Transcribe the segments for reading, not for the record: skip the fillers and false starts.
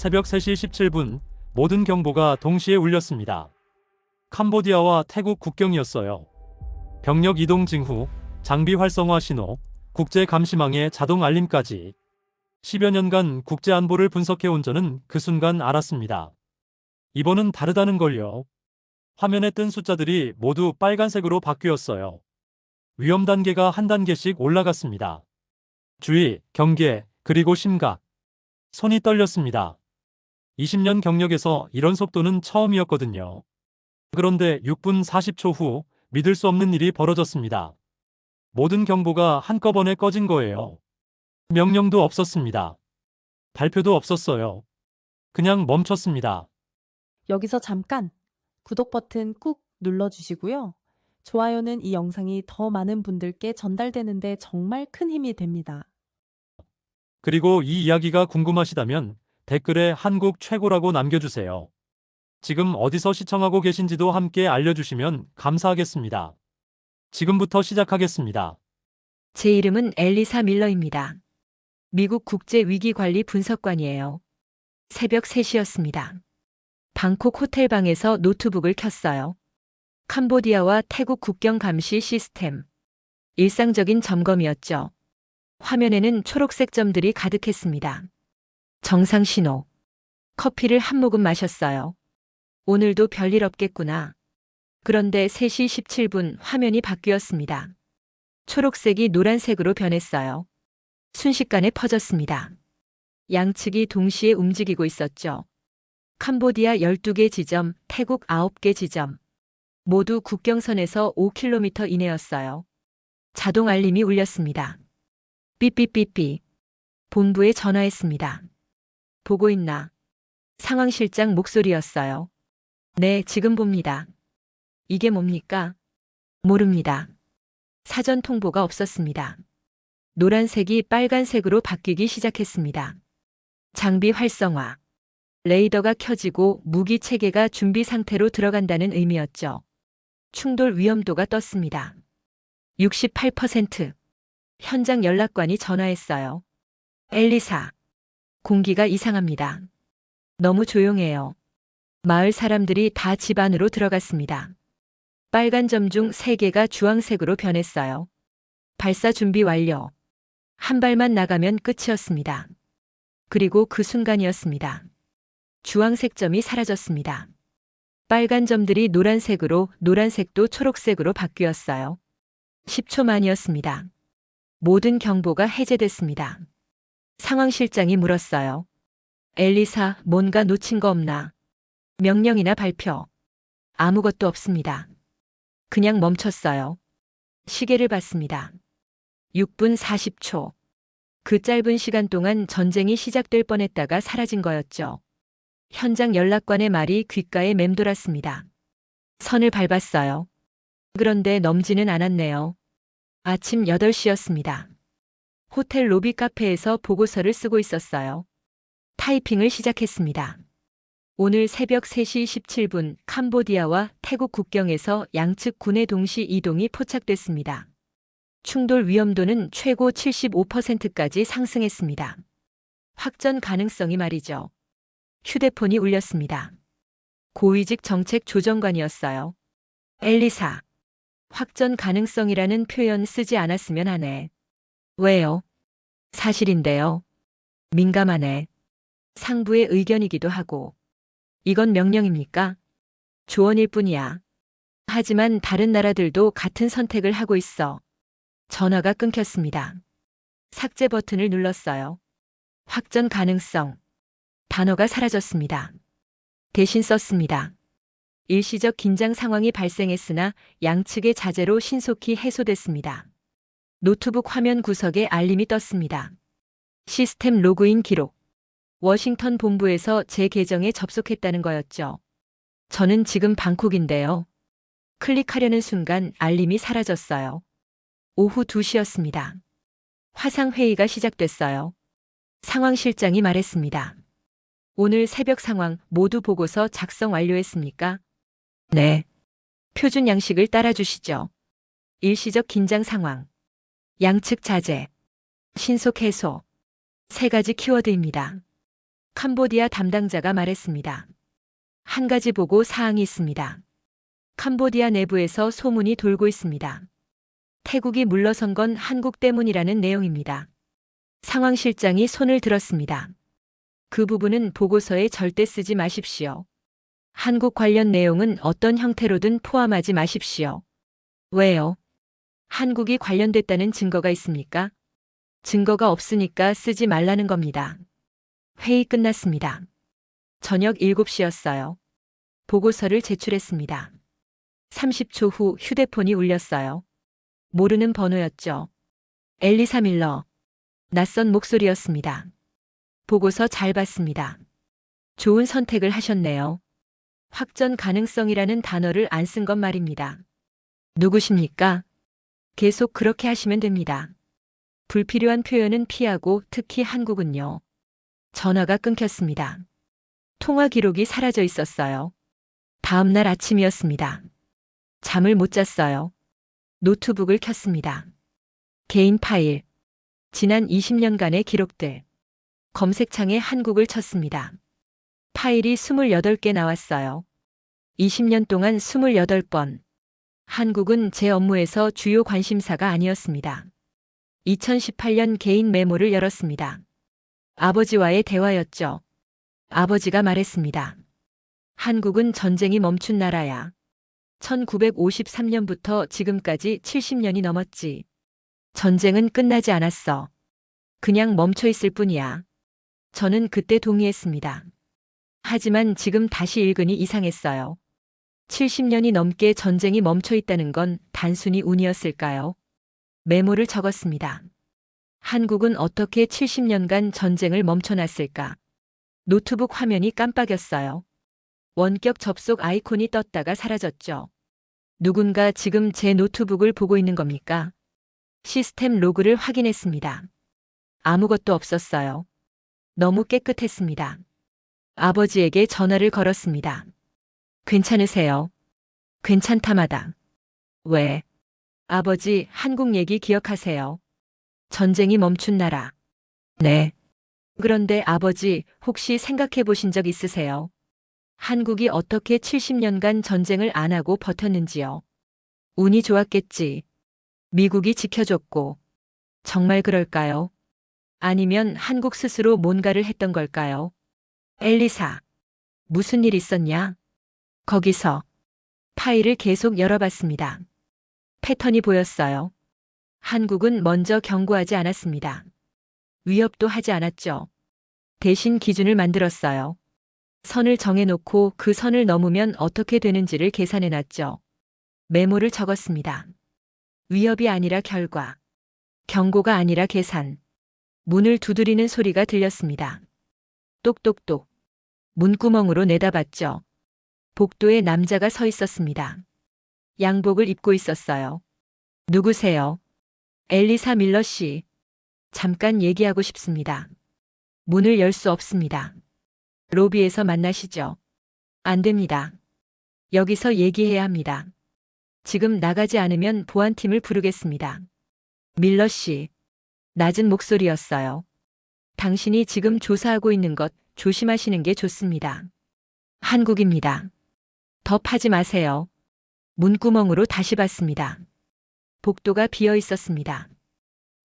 새벽 3시 17분 모든 경보가 동시에 울렸습니다. 캄보디아와 태국 국경이었어요. 병력 이동 징후, 장비 활성화 신호, 국제 감시망의 자동 알림까지 10여 년간 국제 안보를 분석해온 저는 그 순간 알았습니다. 이번은 다르다는 걸요. 화면에 뜬 숫자들이 모두 빨간색으로 바뀌었어요. 위험 단계가 한 단계씩 올라갔습니다. 주의, 경계, 그리고 심각. 손이 떨렸습니다. 20년 경력에서 이런 속도는 처음이었거든요. 그런데 6분 40초 후 믿을 수 없는 일이 벌어졌습니다. 모든 경보가 한꺼번에 꺼진 거예요. 명령도 없었습니다. 발표도 없었어요. 그냥 멈췄습니다. 여기서 잠깐 구독 버튼 꾹 눌러주시고요. 좋아요는 이 영상이 더 많은 분들께 전달되는데 정말 큰 힘이 됩니다. 그리고 이 이야기가 궁금하시다면 댓글에 한국 최고라고 남겨주세요. 지금 어디서 시청하고 계신지도 함께 알려주시면 감사하겠습니다. 지금부터 시작하겠습니다. 제 이름은 엘리사 밀러입니다. 미국 국제위기관리 분석관이에요. 새벽 3시였습니다. 방콕 호텔방에서 노트북을 켰어요. 캄보디아와 태국 국경 감시 시스템. 일상적인 점검이었죠. 화면에는 초록색 점들이 가득했습니다. 정상 신호. 커피를 한 모금 마셨어요. 오늘도 별일 없겠구나. 그런데 3시 17분 화면이 바뀌었습니다. 초록색이 노란색으로 변했어요. 순식간에 퍼졌습니다. 양측이 동시에 움직이고 있었죠. 캄보디아 12개 지점, 태국 9개 지점. 모두 국경선에서 5km 이내였어요. 자동 알림이 울렸습니다. 삐삐삐삐. 본부에 전화했습니다. 보고 있나? 상황실장 목소리였어요. 네, 지금 봅니다. 이게 뭡니까? 모릅니다. 사전 통보가 없었습니다. 노란색이 빨간색으로 바뀌기 시작했습니다. 장비 활성화. 레이더가 켜지고 무기 체계가 준비 상태로 들어간다는 의미였죠. 충돌 위험도가 떴습니다. 68%. 현장 연락관이 전화했어요. 엘리사. 공기가 이상합니다. 너무 조용해요. 마을 사람들이 다 집 안으로 들어갔습니다. 빨간 점 중 3개가 주황색으로 변했어요. 발사 준비 완료. 한 발만 나가면 끝이었습니다. 그리고 그 순간이었습니다. 주황색 점이 사라졌습니다. 빨간 점들이 노란색으로, 노란색도 초록색으로 바뀌었어요. 10초 만이었습니다. 모든 경보가 해제됐습니다. 상황실장이 물었어요. 엘리사, 뭔가 놓친 거 없나? 명령이나 발표. 아무것도 없습니다. 그냥 멈췄어요. 시계를 봤습니다. 6분 40초. 그 짧은 시간 동안 전쟁이 시작될 뻔했다가 사라진 거였죠. 현장 연락관의 말이 귓가에 맴돌았습니다. 선을 밟았어요. 그런데 넘지는 않았네요. 아침 8시였습니다. 호텔 로비 카페에서 보고서를 쓰고 있었어요. 타이핑을 시작했습니다. 오늘 새벽 3시 17분 캄보디아와 태국 국경에서 양측 군의 동시 이동이 포착됐습니다. 충돌 위험도는 최고 75%까지 상승했습니다. 확전 가능성이 말이죠. 휴대폰이 울렸습니다. 고위직 정책 조정관이었어요. 엘리사. 확전 가능성이라는 표현 쓰지 않았으면 하네. 왜요? 사실인데요. 민감하네. 상부의 의견이기도 하고. 이건 명령입니까? 조언일 뿐이야. 하지만 다른 나라들도 같은 선택을 하고 있어. 전화가 끊겼습니다. 삭제 버튼을 눌렀어요. 확전 가능성. 단어가 사라졌습니다. 대신 썼습니다. 일시적 긴장 상황이 발생했으나 양측의 자제로 신속히 해소됐습니다. 노트북 화면 구석에 알림이 떴습니다. 시스템 로그인 기록. 워싱턴 본부에서 제 계정에 접속했다는 거였죠. 저는 지금 방콕인데요. 클릭하려는 순간 알림이 사라졌어요. 오후 2시였습니다. 화상회의가 시작됐어요. 상황실장이 말했습니다. 오늘 새벽 상황 모두 보고서 작성 완료했습니까? 네. 표준 양식을 따라주시죠. 일시적 긴장 상황. 양측 자제. 신속 해소. 3가지 키워드입니다. 캄보디아 담당자가 말했습니다. 한 가지 보고 사항이 있습니다. 캄보디아 내부에서 소문이 돌고 있습니다. 태국이 물러선 건 한국 때문이라는 내용입니다. 상황실장이 손을 들었습니다. 그 부분은 보고서에 절대 쓰지 마십시오. 한국 관련 내용은 어떤 형태로든 포함하지 마십시오. 왜요? 한국이 관련됐다는 증거가 있습니까? 증거가 없으니까 쓰지 말라는 겁니다. 회의 끝났습니다. 저녁 7시였어요. 보고서를 제출했습니다. 30초 후 휴대폰이 울렸어요. 모르는 번호였죠. 엘리사 밀러. 낯선 목소리였습니다. 보고서 잘 봤습니다. 좋은 선택을 하셨네요. 확전 가능성이라는 단어를 안 쓴 건 말입니다. 누구십니까? 계속 그렇게 하시면 됩니다. 불필요한 표현은 피하고 특히 한국은요. 전화가 끊겼습니다. 통화 기록이 사라져 있었어요. 다음 날 아침이었습니다. 잠을 못 잤어요. 노트북을 켰습니다. 개인 파일. 지난 20년간의 기록들. 검색창에 한국을 쳤습니다. 파일이 28개 나왔어요. 20년 동안 28번. 한국은 제 업무에서 주요 관심사가 아니었습니다. 2018년 개인 메모를 열었습니다. 아버지와의 대화였죠. 아버지가 말했습니다. 한국은 전쟁이 멈춘 나라야. 1953년부터 지금까지 70년이 넘었지. 전쟁은 끝나지 않았어. 그냥 멈춰 있을 뿐이야. 저는 그때 동의했습니다. 하지만 지금 다시 읽으니 이상했어요. 70년이 넘게 전쟁이 멈춰 있다는 건 단순히 운이었을까요? 메모를 적었습니다. 한국은 어떻게 70년간 전쟁을 멈춰놨을까? 노트북 화면이 깜빡였어요. 원격 접속 아이콘이 떴다가 사라졌죠. 누군가 지금 제 노트북을 보고 있는 겁니까? 시스템 로그를 확인했습니다. 아무것도 없었어요. 너무 깨끗했습니다. 아버지에게 전화를 걸었습니다. 괜찮으세요? 괜찮다마다. 왜? 아버지, 한국 얘기 기억하세요? 전쟁이 멈춘 나라. 네. 그런데 아버지, 혹시 생각해 보신 적 있으세요? 한국이 어떻게 70년간 전쟁을 안 하고 버텼는지요? 운이 좋았겠지. 미국이 지켜줬고. 정말 그럴까요? 아니면 한국 스스로 뭔가를 했던 걸까요? 엘리사. 무슨 일 있었냐? 거기서. 파일을 계속 열어봤습니다. 패턴이 보였어요. 한국은 먼저 경고하지 않았습니다. 위협도 하지 않았죠. 대신 기준을 만들었어요. 선을 정해놓고 그 선을 넘으면 어떻게 되는지를 계산해놨죠. 메모를 적었습니다. 위협이 아니라 결과. 경고가 아니라 계산. 문을 두드리는 소리가 들렸습니다. 똑똑똑. 문구멍으로 내다봤죠. 복도에 남자가 서 있었습니다. 양복을 입고 있었어요. 누구세요? 엘리사 밀러 씨. 잠깐 얘기하고 싶습니다. 문을 열 수 없습니다. 로비에서 만나시죠. 안 됩니다. 여기서 얘기해야 합니다. 지금 나가지 않으면 보안팀을 부르겠습니다. 밀러 씨. 낮은 목소리였어요. 당신이 지금 조사하고 있는 것 조심하시는 게 좋습니다. 한국입니다. 더 파지 마세요. 문구멍으로 다시 봤습니다. 복도가 비어 있었습니다.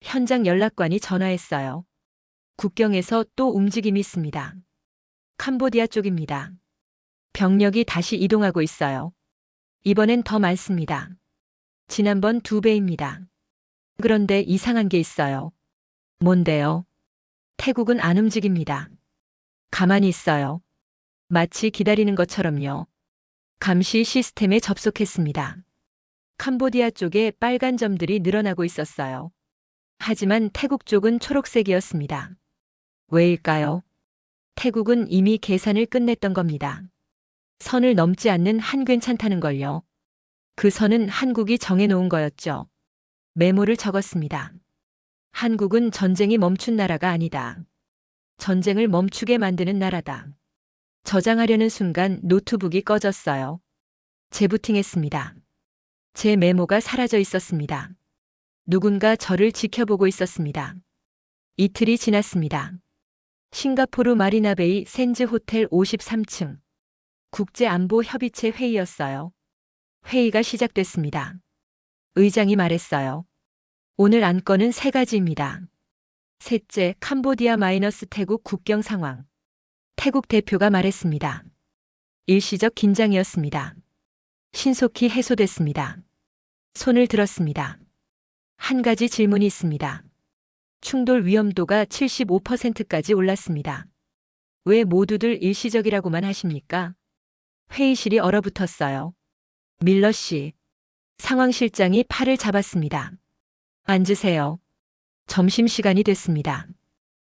현장 연락관이 전화했어요. 국경에서 또 움직임이 있습니다. 캄보디아 쪽입니다. 병력이 다시 이동하고 있어요. 이번엔 더 많습니다. 지난번 2배입니다. 그런데 이상한 게 있어요. 뭔데요? 태국은 안 움직입니다. 가만히 있어요. 마치 기다리는 것처럼요. 감시 시스템에 접속했습니다. 캄보디아 쪽에 빨간 점들이 늘어나고 있었어요. 하지만 태국 쪽은 초록색이었습니다. 왜일까요? 태국은 이미 계산을 끝냈던 겁니다. 선을 넘지 않는 한 괜찮다는 걸요. 그 선은 한국이 정해놓은 거였죠. 메모를 적었습니다. 한국은 전쟁이 멈춘 나라가 아니다. 전쟁을 멈추게 만드는 나라다. 저장하려는 순간 노트북이 꺼졌어요. 재부팅했습니다. 제 메모가 사라져 있었습니다. 누군가 저를 지켜보고 있었습니다. 이틀이 지났습니다. 싱가포르 마리나베이 샌즈 호텔 53층. 국제안보협의체 회의였어요. 회의가 시작됐습니다. 의장이 말했어요. 오늘 안건은 3가지입니다. 셋째, 캄보디아 마이너스 태국 국경 상황. 태국 대표가 말했습니다. 일시적 긴장이었습니다. 신속히 해소됐습니다. 손을 들었습니다. 한 가지 질문이 있습니다. 충돌 위험도가 75%까지 올랐습니다. 왜 모두들 일시적이라고만 하십니까? 회의실이 얼어붙었어요. 밀러 씨. 상황실장이 팔을 잡았습니다. 앉으세요. 점심시간이 됐습니다.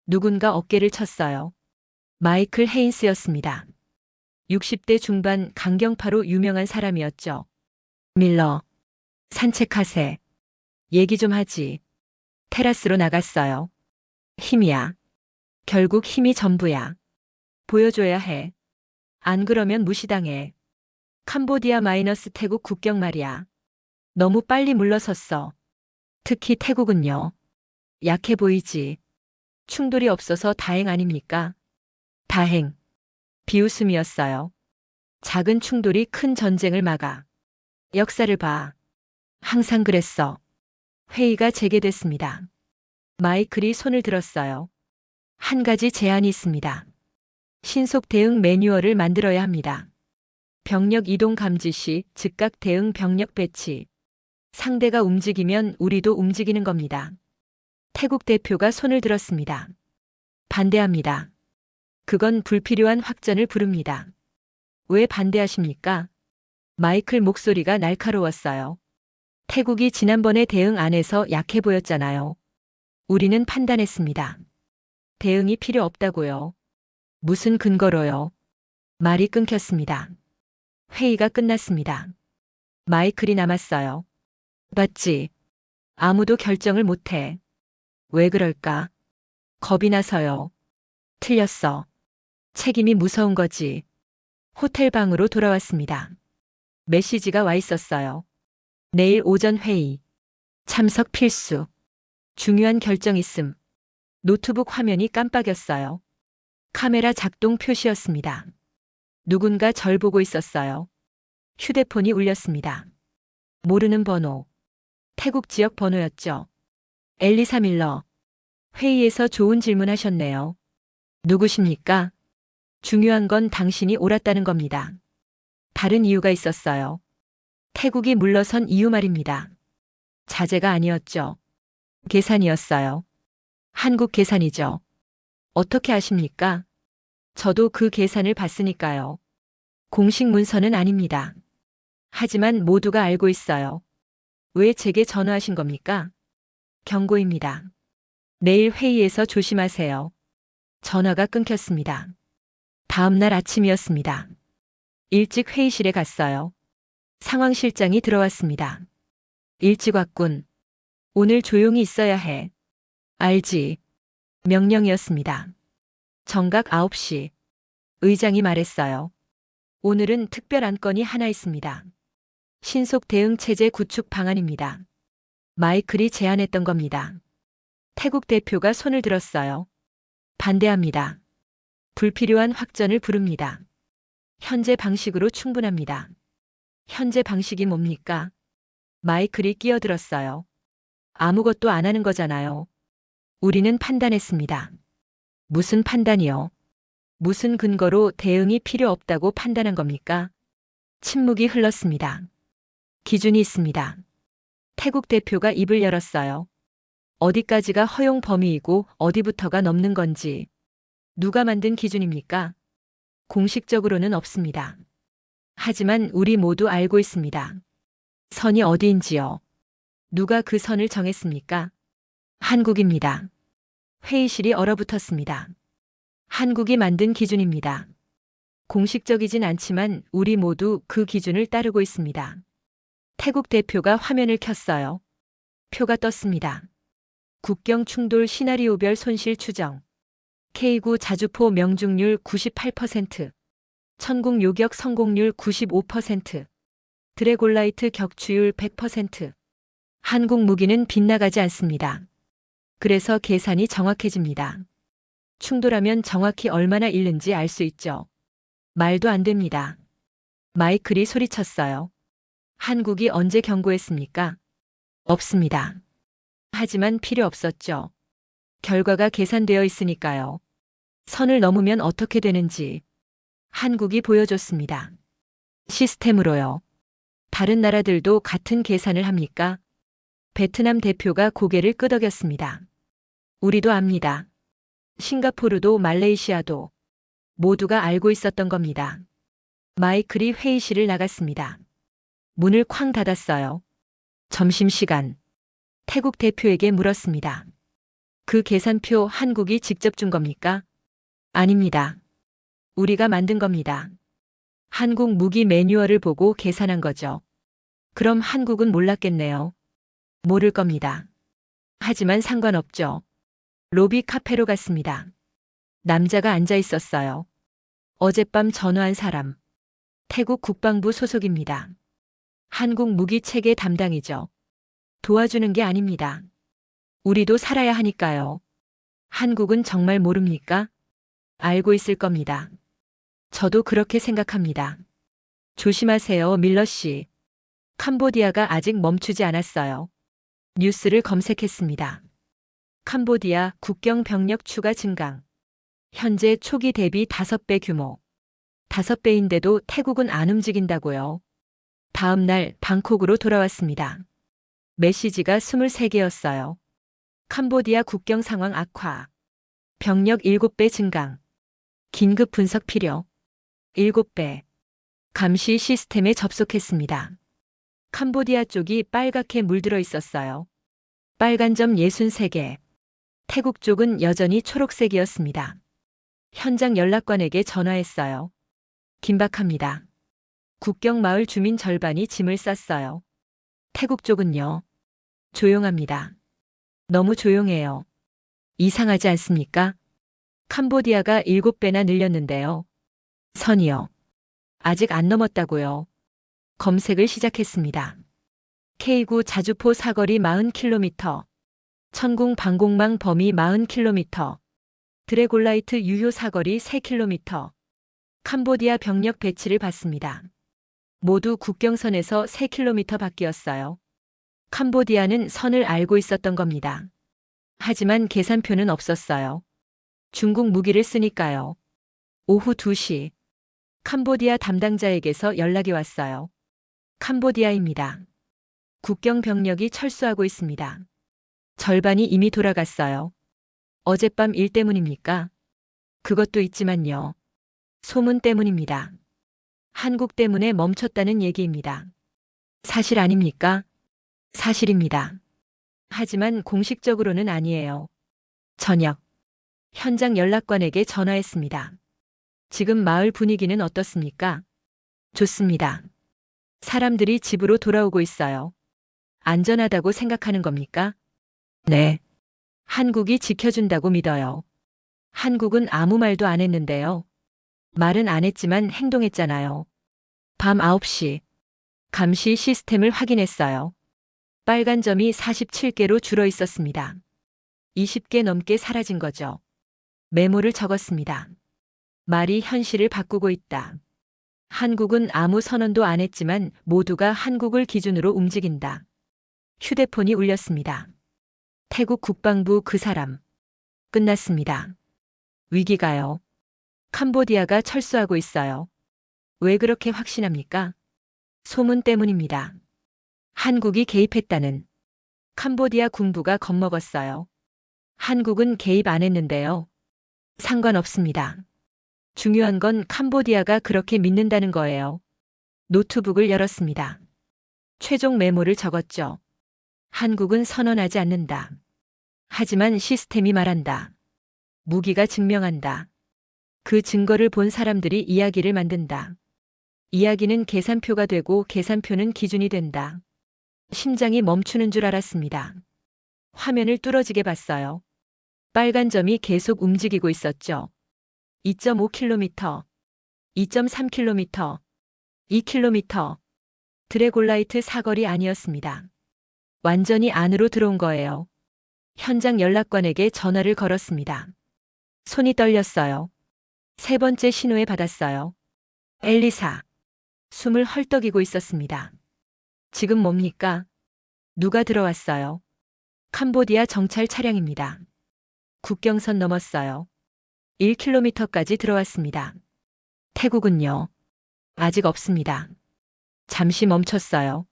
누군가 어깨를 쳤어요. 마이클 헤인스였습니다. 60대 중반 강경파로 유명한 사람이었죠. 밀러. 산책하세. 얘기 좀 하지. 테라스로 나갔어요. 힘이야. 결국 힘이 전부야. 보여줘야 해. 안 그러면 무시당해. 캄보디아 마이너스 태국 국경 말이야. 너무 빨리 물러섰어. 특히 태국은요. 약해 보이지. 충돌이 없어서 다행 아닙니까? 다행. 비웃음이었어요. 작은 충돌이 큰 전쟁을 막아. 역사를 봐. 항상 그랬어. 회의가 재개됐습니다. 마이클이 손을 들었어요. 한 가지 제안이 있습니다. 신속 대응 매뉴얼을 만들어야 합니다. 병력 이동 감지 시 즉각 대응 병력 배치. 상대가 움직이면 우리도 움직이는 겁니다. 태국 대표가 손을 들었습니다. 반대합니다. 그건 불필요한 확전을 부릅니다. 왜 반대하십니까? 마이클 목소리가 날카로웠어요. 태국이 지난번에 대응 안에서 약해 보였잖아요. 우리는 판단했습니다. 대응이 필요 없다고요. 무슨 근거로요? 말이 끊겼습니다. 회의가 끝났습니다. 마이클이 남았어요. 봤지? 아무도 결정을 못해. 왜 그럴까? 겁이 나서요. 틀렸어. 책임이 무서운 거지. 호텔 방으로 돌아왔습니다. 메시지가 와 있었어요. 내일 오전 회의. 참석 필수. 중요한 결정 있음. 노트북 화면이 깜빡였어요. 카메라 작동 표시였습니다. 누군가 절 보고 있었어요. 휴대폰이 울렸습니다. 모르는 번호. 태국 지역 번호였죠. 엘리사 밀러. 회의에서 좋은 질문하셨네요. 누구십니까? 중요한 건 당신이 옳았다는 겁니다. 다른 이유가 있었어요. 태국이 물러선 이유 말입니다. 자제가 아니었죠. 계산이었어요. 한국 계산이죠. 어떻게 아십니까? 저도 그 계산을 봤으니까요. 공식 문서는 아닙니다. 하지만 모두가 알고 있어요. 왜 제게 전화하신 겁니까? 경고입니다. 내일 회의에서 조심하세요. 전화가 끊겼습니다. 다음 날 아침이었습니다. 일찍 회의실에 갔어요. 상황실장이 들어왔습니다. 일찍 왔군. 오늘 조용히 있어야 해. 알지. 명령이었습니다. 정각 9시. 의장이 말했어요. 오늘은 특별 안건이 하나 있습니다. 신속 대응 체제 구축 방안입니다. 마이클이 제안했던 겁니다. 태국 대표가 손을 들었어요. 반대합니다. 불필요한 확전을 부릅니다. 현재 방식으로 충분합니다. 현재 방식이 뭡니까? 마이클이 끼어들었어요. 아무것도 안 하는 거잖아요. 우리는 판단했습니다. 무슨 판단이요? 무슨 근거로 대응이 필요 없다고 판단한 겁니까? 침묵이 흘렀습니다. 기준이 있습니다. 태국 대표가 입을 열었어요. 어디까지가 허용 범위이고 어디부터가 넘는 건지. 누가 만든 기준입니까? 공식적으로는 없습니다. 하지만 우리 모두 알고 있습니다. 선이 어디인지요? 누가 그 선을 정했습니까? 한국입니다. 회의실이 얼어붙었습니다. 한국이 만든 기준입니다. 공식적이진 않지만 우리 모두 그 기준을 따르고 있습니다. 태국 대표가 화면을 켰어요. 표가 떴습니다. 국경 충돌 시나리오별 손실 추정. K9 자주포 명중률 98%. 천궁 요격 성공률 95%. 드래골라이트 격추율 100%. 한국 무기는 빗나가지 않습니다. 그래서 계산이 정확해집니다. 충돌하면 정확히 얼마나 잃는지 알 수 있죠. 말도 안 됩니다. 마이클이 소리쳤어요. 한국이 언제 경고했습니까? 없습니다. 하지만 필요 없었죠. 결과가 계산되어 있으니까요. 선을 넘으면 어떻게 되는지 한국이 보여줬습니다. 시스템으로요. 다른 나라들도 같은 계산을 합니까? 베트남 대표가 고개를 끄덕였습니다. 우리도 압니다. 싱가포르도 말레이시아도 모두가 알고 있었던 겁니다. 마이클이 회의실을 나갔습니다. 문을 쾅 닫았어요. 점심시간. 태국 대표에게 물었습니다. 그 계산표 한국이 직접 준 겁니까? 아닙니다. 우리가 만든 겁니다. 한국 무기 매뉴얼을 보고 계산한 거죠. 그럼 한국은 몰랐겠네요. 모를 겁니다. 하지만 상관없죠. 로비 카페로 갔습니다. 남자가 앉아 있었어요. 어젯밤 전화한 사람. 태국 국방부 소속입니다. 한국 무기 체계 담당이죠. 도와주는 게 아닙니다. 우리도 살아야 하니까요. 한국은 정말 모릅니까? 알고 있을 겁니다. 저도 그렇게 생각합니다. 조심하세요, 밀러 씨. 캄보디아가 아직 멈추지 않았어요. 뉴스를 검색했습니다. 캄보디아 국경 병력 추가 증강. 현재 초기 대비 5배 규모. 5배인데도 태국은 안 움직인다고요. 다음 날 방콕으로 돌아왔습니다. 메시지가 23개였어요. 캄보디아 국경 상황 악화. 병력 7배 증강. 긴급 분석 필요. 7배. 감시 시스템에 접속했습니다. 캄보디아 쪽이 빨갛게 물들어 있었어요. 빨간 점 63개. 태국 쪽은 여전히 초록색이었습니다. 현장 연락관에게 전화했어요. 긴박합니다. 국경 마을 주민 절반이 짐을 쌌어요. 태국 쪽은요. 조용합니다. 너무 조용해요. 이상하지 않습니까? 캄보디아가 7배나 늘렸는데요. 선이요. 아직 안 넘었다고요. 검색을 시작했습니다. K9 자주포 사거리 40km. 천궁 방공망 범위 40km. 드래골라이트 유효 사거리 3km. 캄보디아 병력 배치를 받습니다. 모두 국경선에서 3km 밖이었어요. 캄보디아는 선을 알고 있었던 겁니다. 하지만 계산표는 없었어요. 중국 무기를 쓰니까요. 오후 2시. 캄보디아 담당자에게서 연락이 왔어요. 캄보디아입니다. 국경 병력이 철수하고 있습니다. 절반이 이미 돌아갔어요. 어젯밤 일 때문입니까? 그것도 있지만요. 소문 때문입니다. 한국 때문에 멈췄다는 얘기입니다. 사실 아닙니까? 사실입니다. 하지만 공식적으로는 아니에요. 저녁. 현장 연락관에게 전화했습니다. 지금 마을 분위기는 어떻습니까? 좋습니다. 사람들이 집으로 돌아오고 있어요. 안전하다고 생각하는 겁니까? 네. 한국이 지켜준다고 믿어요. 한국은 아무 말도 안 했는데요. 말은 안 했지만 행동했잖아요. 밤 9시. 감시 시스템을 확인했어요. 빨간 점이 47개로 줄어 있었습니다. 20개 넘게 사라진 거죠. 메모를 적었습니다. 말이 현실을 바꾸고 있다. 한국은 아무 선언도 안 했지만 모두가 한국을 기준으로 움직인다. 휴대폰이 울렸습니다. 태국 국방부 그 사람. 끝났습니다. 위기가요. 캄보디아가 철수하고 있어요. 왜 그렇게 확신합니까? 소문 때문입니다. 한국이 개입했다는. 캄보디아 군부가 겁먹었어요. 한국은 개입 안 했는데요. 상관없습니다. 중요한 건 캄보디아가 그렇게 믿는다는 거예요. 노트북을 열었습니다. 최종 메모를 적었죠. 한국은 선언하지 않는다. 하지만 시스템이 말한다. 무기가 증명한다. 그 증거를 본 사람들이 이야기를 만든다. 이야기는 계산표가 되고 계산표는 기준이 된다. 심장이 멈추는 줄 알았습니다. 화면을 뚫어지게 봤어요. 빨간 점이 계속 움직이고 있었죠. 2.5km, 2.3km, 2km. 드래골라이트 사거리 아니었습니다. 완전히 안으로 들어온 거예요. 현장 연락관에게 전화를 걸었습니다. 손이 떨렸어요. 세 번째 신호에 받았어요. 엘리사. 숨을 헐떡이고 있었습니다. 지금 뭡니까? 누가 들어왔어요? 캄보디아 정찰 차량입니다. 국경선 넘었어요. 1km까지 들어왔습니다. 태국은요? 아직 없습니다. 잠시 멈췄어요.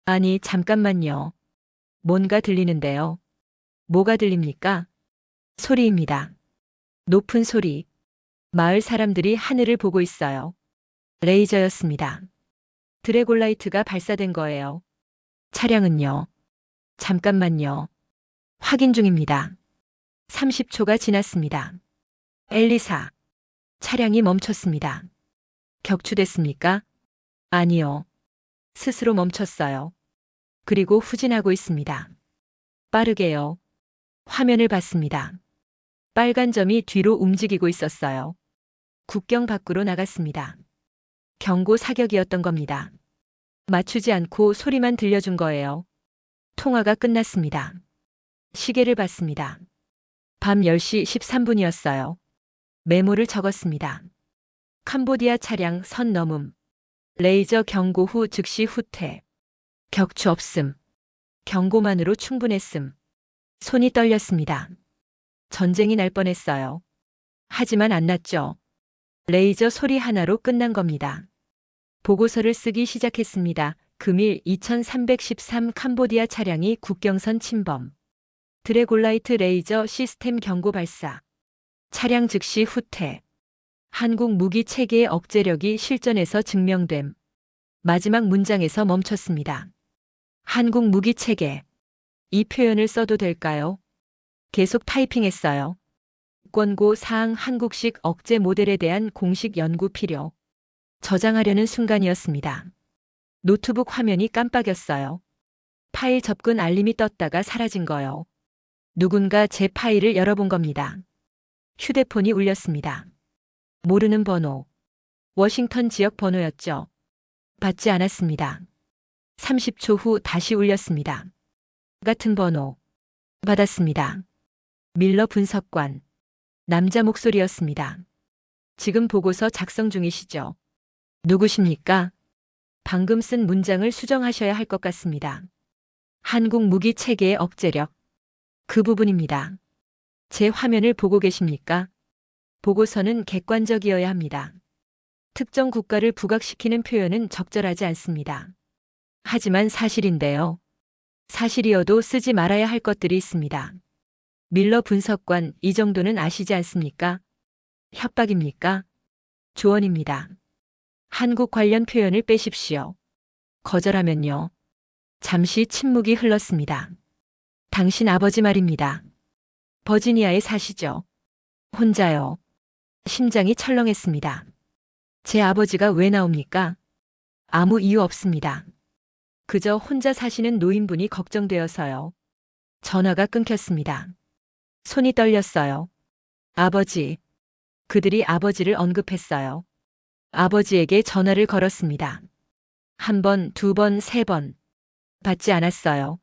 아니, 잠깐만요. 뭔가 들리는데요. 뭐가 들립니까? 소리입니다. 높은 소리. 마을 사람들이 하늘을 보고 있어요. 레이저였습니다. 드래곤라이트가 발사된 거예요. 차량은요? 잠깐만요. 확인 중입니다. 30초가 지났습니다. 엘리사. 차량이 멈췄습니다. 격추됐습니까? 아니요. 스스로 멈췄어요. 그리고 후진하고 있습니다. 빠르게요. 화면을 봤습니다. 빨간 점이 뒤로 움직이고 있었어요. 국경 밖으로 나갔습니다. 경고 사격이었던 겁니다. 맞추지 않고 소리만 들려준 거예요. 통화가 끝났습니다. 시계를 봤습니다. 밤 10시 13분이었어요. 메모를 적었습니다. 캄보디아 차량 선 넘음. 레이저 경고 후 즉시 후퇴. 격추 없음. 경고만으로 충분했음. 손이 떨렸습니다. 전쟁이 날 뻔했어요. 하지만 안 났죠. 레이저 소리 하나로 끝난 겁니다. 보고서를 쓰기 시작했습니다. 금일 2313 캄보디아 차량이 국경선 침범. 드래곤라이트 레이저 시스템 경고 발사. 차량 즉시 후퇴. 한국 무기 체계의 억제력이 실전에서 증명됨. 마지막 문장에서 멈췄습니다. 한국 무기 체계. 이 표현을 써도 될까요? 계속 타이핑했어요. 권고 사항 한국식 억제 모델에 대한 공식 연구 필요. 저장하려는 순간이었습니다. 노트북 화면이 깜빡였어요. 파일 접근 알림이 떴다가 사라진 거요. 누군가 제 파일을 열어본 겁니다. 휴대폰이 울렸습니다. 모르는 번호. 워싱턴 지역 번호였죠. 받지 않았습니다. 30초 후 다시 울렸습니다. 같은 번호. 받았습니다. 밀러 분석관. 남자 목소리였습니다. 지금 보고서 작성 중이시죠? 누구십니까? 방금 쓴 문장을 수정하셔야 할 것 같습니다. 한국 무기 체계의 억제력. 그 부분입니다. 제 화면을 보고 계십니까? 보고서는 객관적이어야 합니다. 특정 국가를 부각시키는 표현은 적절하지 않습니다. 하지만 사실인데요. 사실이어도 쓰지 말아야 할 것들이 있습니다. 밀러 분석관, 이 정도는 아시지 않습니까? 협박입니까? 조언입니다. 한국 관련 표현을 빼십시오. 거절하면요. 잠시 침묵이 흘렀습니다. 당신 아버지 말입니다. 버지니아에 사시죠? 혼자요. 심장이 철렁했습니다. 제 아버지가 왜 나옵니까? 아무 이유 없습니다. 그저 혼자 사시는 노인분이 걱정되어서요. 전화가 끊겼습니다. 손이 떨렸어요. 아버지. 그들이 아버지를 언급했어요. 아버지에게 전화를 걸었습니다. 한 번, 두 번, 세 번. 받지 않았어요.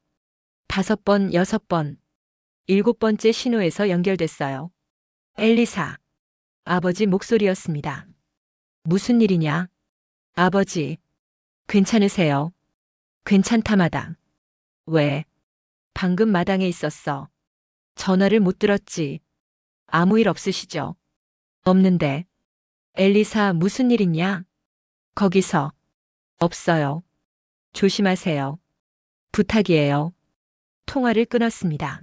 5번, 6번. 7번째 신호에서 연결됐어요. 엘리사. 아버지 목소리였습니다. 무슨 일이냐? 아버지. 괜찮으세요? 괜찮다마다. 왜? 방금 마당에 있었어. 전화를 못 들었지. 아무 일 없으시죠? 없는데. 엘리사, 무슨 일 있냐? 거기서. 없어요. 조심하세요. 부탁이에요. 통화를 끊었습니다.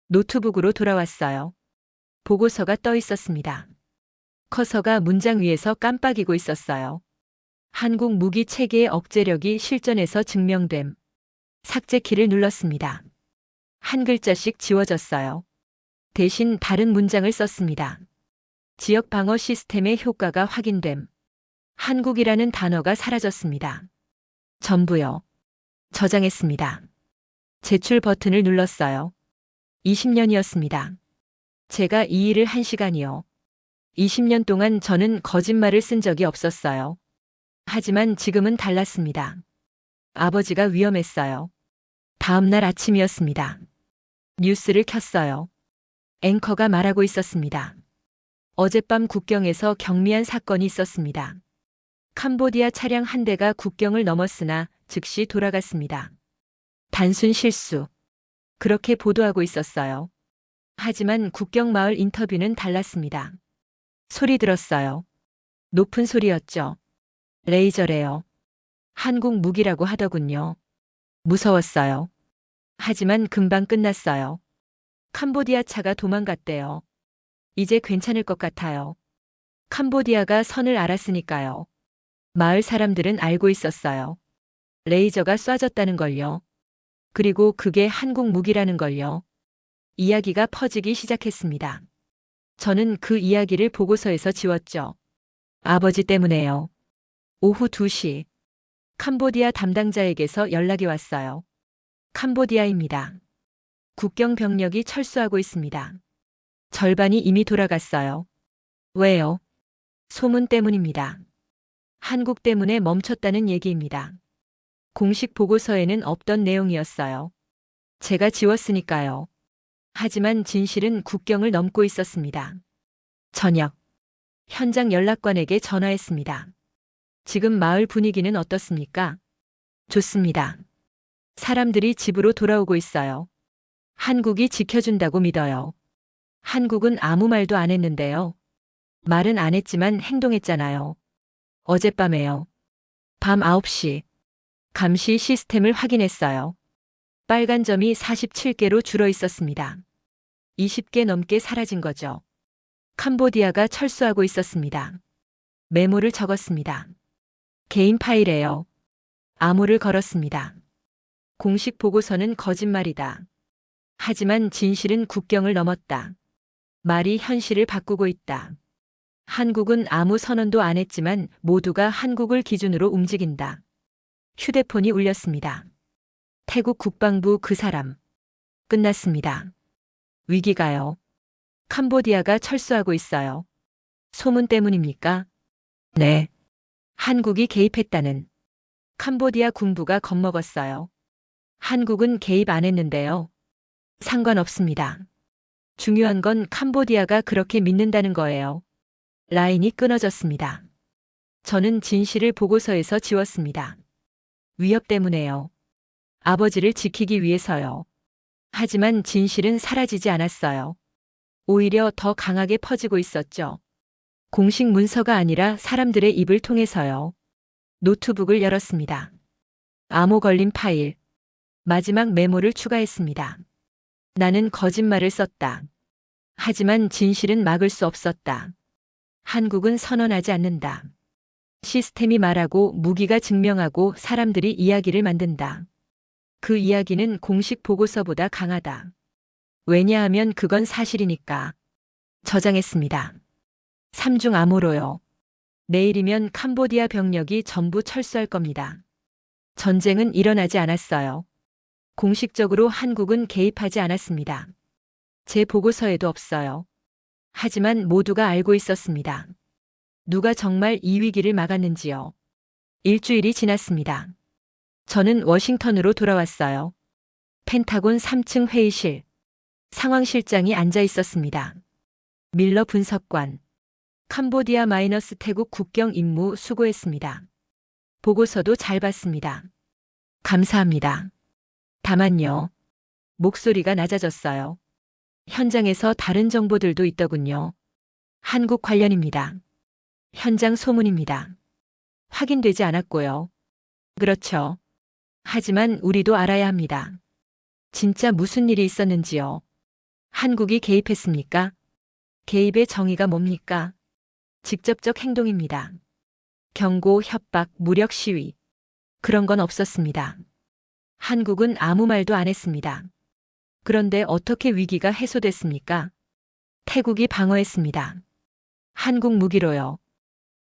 노트북으로 돌아왔어요. 보고서가 떠 있었습니다. 커서가 문장 위에서 깜빡이고 있었어요. 한국 무기 체계의 억제력이 실전에서 증명됨. 삭제 키를 눌렀습니다. 한 글자씩 지워졌어요. 대신 다른 문장을 썼습니다. 지역 방어 시스템의 효과가 확인됨. 한국이라는 단어가 사라졌습니다. 전부요. 저장했습니다. 제출 버튼을 눌렀어요. 20년이었습니다. 제가 이 일을 한 시간이요. 20년 동안 저는 거짓말을 쓴 적이 없었어요. 하지만 지금은 달랐습니다. 아버지가 위험했어요. 다음 날 아침이었습니다. 뉴스를 켰어요. 앵커가 말하고 있었습니다. 어젯밤 국경에서 경미한 사건이 있었습니다. 캄보디아 차량 한 대가 국경을 넘었으나 즉시 돌아갔습니다. 단순 실수. 그렇게 보도하고 있었어요. 하지만 국경 마을 인터뷰는 달랐습니다. 소리 들었어요. 높은 소리였죠. 레이저래요. 한국 무기라고 하더군요. 무서웠어요. 하지만 금방 끝났어요. 캄보디아 차가 도망갔대요. 이제 괜찮을 것 같아요. 캄보디아가 선을 알았으니까요. 마을 사람들은 알고 있었어요. 레이저가 쏴졌다는 걸요. 그리고 그게 한국 무기라는 걸요. 이야기가 퍼지기 시작했습니다. 저는 그 이야기를 보고서에서 지웠죠. 아버지 때문에요. 오후 2시. 캄보디아 담당자에게서 연락이 왔어요. 캄보디아입니다. 국경 병력이 철수하고 있습니다. 절반이 이미 돌아갔어요. 왜요? 소문 때문입니다. 한국 때문에 멈췄다는 얘기입니다. 공식 보고서에는 없던 내용이었어요. 제가 지웠으니까요. 하지만 진실은 국경을 넘고 있었습니다. 저녁. 현장 연락관에게 전화했습니다. 지금 마을 분위기는 어떻습니까? 좋습니다. 사람들이 집으로 돌아오고 있어요. 한국이 지켜준다고 믿어요. 한국은 아무 말도 안 했는데요. 말은 안 했지만 행동했잖아요. 어젯밤에요. 밤 9시. 감시 시스템을 확인했어요. 빨간 점이 47개로 줄어 있었습니다. 20개 넘게 사라진 거죠. 캄보디아가 철수하고 있었습니다. 메모를 적었습니다. 개인 파일에요. 암호를 걸었습니다. 공식 보고서는 거짓말이다. 하지만 진실은 국경을 넘었다. 말이 현실을 바꾸고 있다. 한국은 아무 선언도 안 했지만 모두가 한국을 기준으로 움직인다. 휴대폰이 울렸습니다. 태국 국방부 그 사람. 끝났습니다. 위기가요. 캄보디아가 철수하고 있어요. 소문 때문입니까? 네. 한국이 개입했다는. 캄보디아 군부가 겁먹었어요. 한국은 개입 안 했는데요. 상관없습니다. 중요한 건 캄보디아가 그렇게 믿는다는 거예요. 라인이 끊어졌습니다. 저는 진실을 보고서에서 지웠습니다. 위협 때문에요. 아버지를 지키기 위해서요. 하지만 진실은 사라지지 않았어요. 오히려 더 강하게 퍼지고 있었죠. 공식 문서가 아니라 사람들의 입을 통해서요. 노트북을 열었습니다. 암호 걸린 파일. 마지막 메모를 추가했습니다. 나는 거짓말을 썼다. 하지만 진실은 막을 수 없었다. 한국은 선언하지 않는다. 시스템이 말하고 무기가 증명하고 사람들이 이야기를 만든다. 그 이야기는 공식 보고서보다 강하다. 왜냐하면 그건 사실이니까. 저장했습니다. 3중 암호로요. 내일이면 캄보디아 병력이 전부 철수할 겁니다. 전쟁은 일어나지 않았어요. 공식적으로 한국은 개입하지 않았습니다. 제 보고서에도 없어요. 하지만 모두가 알고 있었습니다. 누가 정말 이 위기를 막았는지요. 일주일이 지났습니다. 저는 워싱턴으로 돌아왔어요. 펜타곤 3층 회의실. 상황실장이 앉아 있었습니다. 밀러 분석관. 캄보디아 마이너스 태국 국경 임무 수고했습니다. 보고서도 잘 봤습니다. 감사합니다. 다만요. 목소리가 낮아졌어요. 현장에서 다른 정보들도 있더군요. 한국 관련입니다. 현장 소문입니다. 확인되지 않았고요. 그렇죠. 하지만 우리도 알아야 합니다. 진짜 무슨 일이 있었는지요. 한국이 개입했습니까? 개입의 정의가 뭡니까? 직접적 행동입니다. 경고, 협박, 무력 시위. 그런 건 없었습니다. 한국은 아무 말도 안 했습니다. 그런데 어떻게 위기가 해소됐습니까? 태국이 방어했습니다. 한국 무기로요.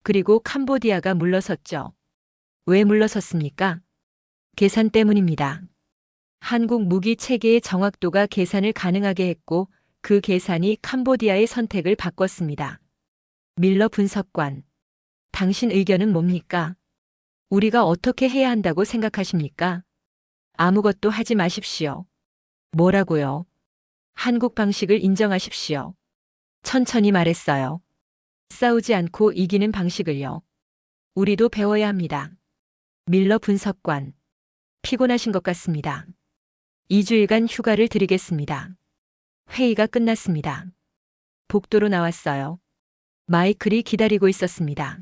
그리고 캄보디아가 물러섰죠. 왜 물러섰습니까? 계산 때문입니다. 한국 무기 체계의 정확도가 계산을 가능하게 했고 그 계산이 캄보디아의 선택을 바꿨습니다. 밀러 분석관. 당신 의견은 뭡니까? 우리가 어떻게 해야 한다고 생각하십니까? 아무것도 하지 마십시오. 뭐라고요? 한국 방식을 인정하십시오. 천천히 말했어요. 싸우지 않고 이기는 방식을요. 우리도 배워야 합니다. 밀러 분석관. 피곤하신 것 같습니다. 2주일간 휴가를 드리겠습니다. 회의가 끝났습니다. 복도로 나왔어요. 마이클이 기다리고 있었습니다.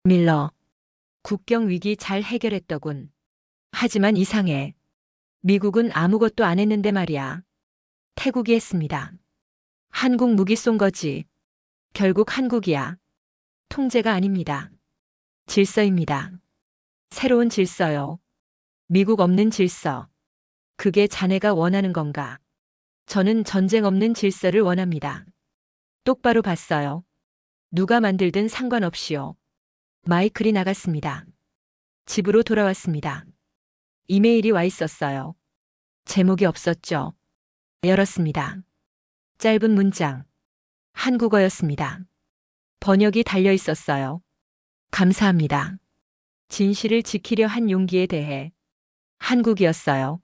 밀러. 국경 위기 잘 해결했더군. 하지만 이상해. 미국은 아무것도 안 했는데 말이야. 태국이 했습니다. 한국 무기 쏜 거지. 결국 한국이야. 통제가 아닙니다. 질서입니다. 새로운 질서요. 미국 없는 질서. 그게 자네가 원하는 건가? 저는 전쟁 없는 질서를 원합니다. 똑바로 봤어요. 누가 만들든 상관없이요. 마이클이 나갔습니다. 집으로 돌아왔습니다. 이메일이 와 있었어요. 제목이 없었죠. 열었습니다. 짧은 문장. 한국어였습니다. 번역이 달려 있었어요. 감사합니다. 진실을 지키려 한 용기에 대해. 한국이었어요.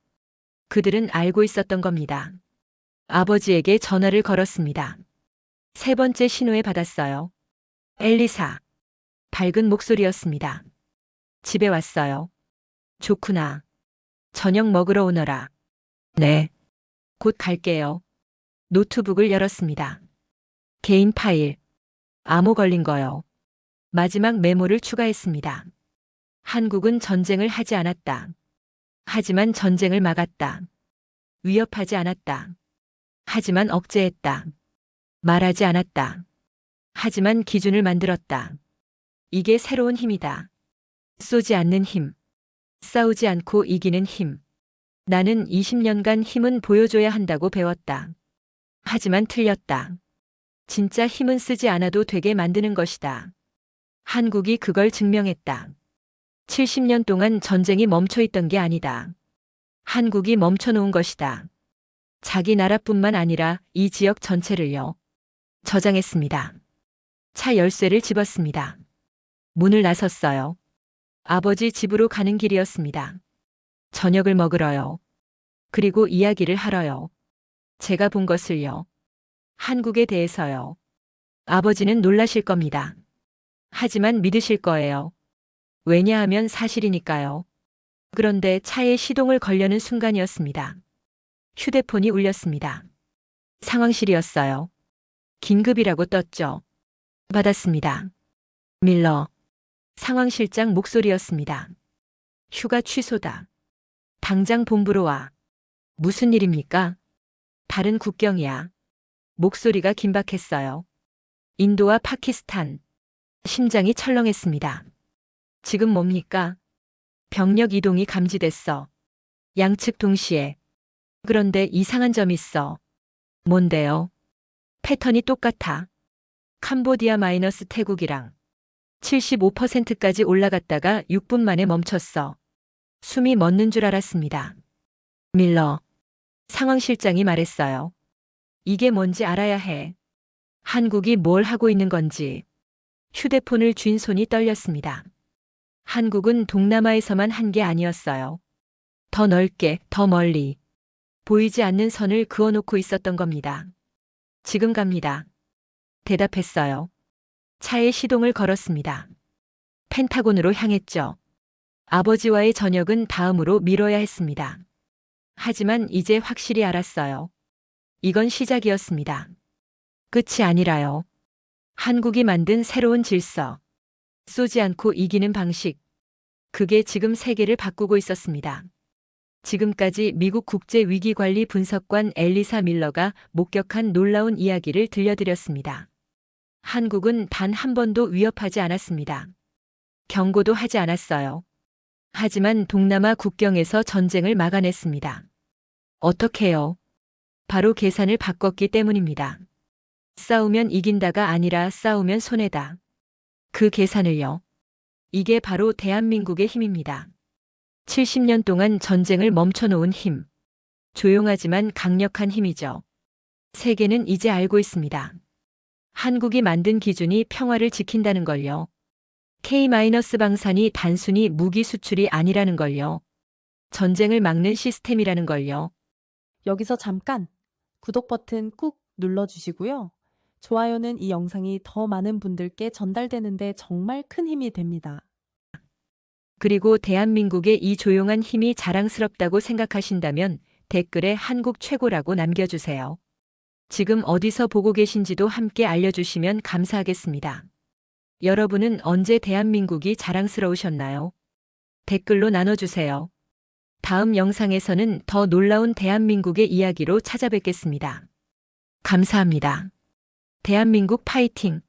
그들은 알고 있었던 겁니다. 아버지에게 전화를 걸었습니다. 세 번째 신호에 받았어요. 엘리사. 밝은 목소리였습니다. 집에 왔어요. 좋구나. 저녁 먹으러 오너라. 네. 곧 갈게요. 노트북을 열었습니다. 개인 파일. 암호 걸린 거요. 마지막 메모를 추가했습니다. 한국은 전쟁을 하지 않았다. 하지만 전쟁을 막았다. 위협하지 않았다. 하지만 억제했다. 말하지 않았다. 하지만 기준을 만들었다. 이게 새로운 힘이다. 쏘지 않는 힘. 싸우지 않고 이기는 힘. 나는 20년간 힘은 보여줘야 한다고 배웠다. 하지만 틀렸다. 진짜 힘은 쓰지 않아도 되게 만드는 것이다. 한국이 그걸 증명했다. 70년 동안 전쟁이 멈춰 있던 게 아니다. 한국이 멈춰놓은 것이다. 자기 나라뿐만 아니라 이 지역 전체를요. 저장했습니다. 차 열쇠를 집었습니다. 문을 나섰어요. 아버지 집으로 가는 길이었습니다. 저녁을 먹으러요. 그리고 이야기를 하러요. 제가 본 것을요. 한국에 대해서요. 아버지는 놀라실 겁니다. 하지만 믿으실 거예요. 왜냐하면 사실이니까요. 그런데 차에 시동을 걸려는 순간이었습니다. 휴대폰이 울렸습니다. 상황실이었어요. 긴급이라고 떴죠. 받았습니다. 밀러. 상황실장 목소리였습니다. 휴가 취소다. 당장 본부로 와. 무슨 일입니까? 다른 국경이야. 목소리가 긴박했어요. 인도와 파키스탄. 심장이 철렁했습니다. 지금 뭡니까? 병력 이동이 감지됐어. 양측 동시에. 그런데 이상한 점이 있어. 뭔데요? 패턴이 똑같아. 캄보디아 마이너스 태국이랑 75%까지 올라갔다가 6분 만에 멈췄어. 숨이 멎는 줄 알았습니다. 밀러. 상황실장이 말했어요. 이게 뭔지 알아야 해. 한국이 뭘 하고 있는 건지. 휴대폰을 쥔 손이 떨렸습니다. 한국은 동남아에서만 한 게 아니었어요. 더 넓게, 더 멀리. 보이지 않는 선을 그어놓고 있었던 겁니다. 지금 갑니다. 대답했어요. 차에 시동을 걸었습니다. 펜타곤으로 향했죠. 아버지와의 저녁은 다음으로 미뤄야 했습니다. 하지만 이제 확실히 알았어요. 이건 시작이었습니다. 끝이 아니라요. 한국이 만든 새로운 질서. 쏘지 않고 이기는 방식. 그게 지금 세계를 바꾸고 있었습니다. 지금까지 미국 국제위기관리 분석관 엘리사 밀러가 목격한 놀라운 이야기를 들려드렸습니다. 한국은 단 한 번도 위협하지 않았습니다. 경고도 하지 않았어요. 하지만 동남아 국경에서 전쟁을 막아냈습니다. 어떻게요? 바로 계산을 바꿨기 때문입니다. 싸우면 이긴다가 아니라 싸우면 손해다. 그 계산을요. 이게 바로 대한민국의 힘입니다. 70년 동안 전쟁을 멈춰놓은 힘. 조용하지만 강력한 힘이죠. 세계는 이제 알고 있습니다. 한국이 만든 기준이 평화를 지킨다는 걸요. K-방산이 단순히 무기 수출이 아니라는 걸요. 전쟁을 막는 시스템이라는 걸요. 여기서 잠깐 구독 버튼 꾹 눌러주시고요. 좋아요는 이 영상이 더 많은 분들께 전달되는데 정말 큰 힘이 됩니다. 그리고 대한민국의 이 조용한 힘이 자랑스럽다고 생각하신다면 댓글에 한국 최고라고 남겨주세요. 지금 어디서 보고 계신지도 함께 알려주시면 감사하겠습니다. 여러분은 언제 대한민국이 자랑스러우셨나요? 댓글로 나눠주세요. 다음 영상에서는 더 놀라운 대한민국의 이야기로 찾아뵙겠습니다. 감사합니다. 대한민국 파이팅!